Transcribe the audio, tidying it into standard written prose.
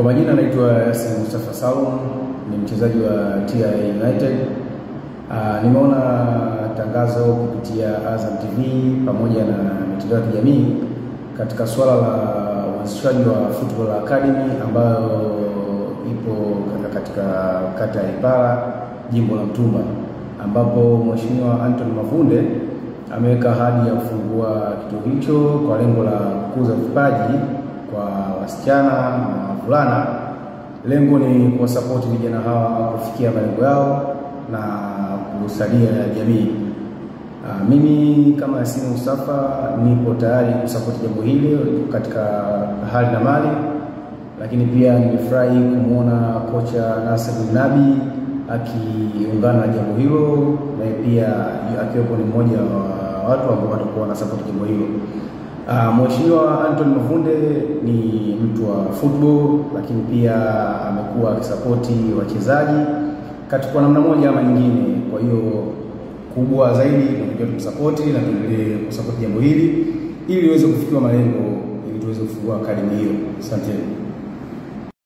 Kwa majina naitwa Yasin Mustafa Salum, ni mchezaji wa TIA United. Nimeona tangazo kupitia Azam TV pamoja na mitandao ya kijamii katika swala la uanzishaji wa Football Academy ambayo ipo katika kata ya Ipala, jimbo la Mtumba, ambapo Mheshimiwa Anthony Mavunde ameweka ahadi ya kufungua kituo hicho kwa lengo la kukuza vipaji kwa wasichana na wavulana. Lengo ni kuwasapoti vijana hawa kufikia malengo yao na kusaidia jamii. Mimi kama Yasin Mustafa nipo tayari kusapoti jambo hili katika hali na mali, lakini pia nimefurahi kumuona kocha Nasir Nabi akiungana na jambo hilo, na pia akiwepo ni mmoja wa watu ambao watakuwa na support jambo hilo. Mheshimiwa Anthony Mavunde ni mtu wa football, lakini pia amekuwa akisapoti wachezaji katika namna moja ama nyingine. Kwa hiyo kubwa zaidi tunataka tumsapoti na tuendelee kusapoti jambo hili ili liweze kufikia malengo, ili tuweze kufungua academy hiyo. Asante.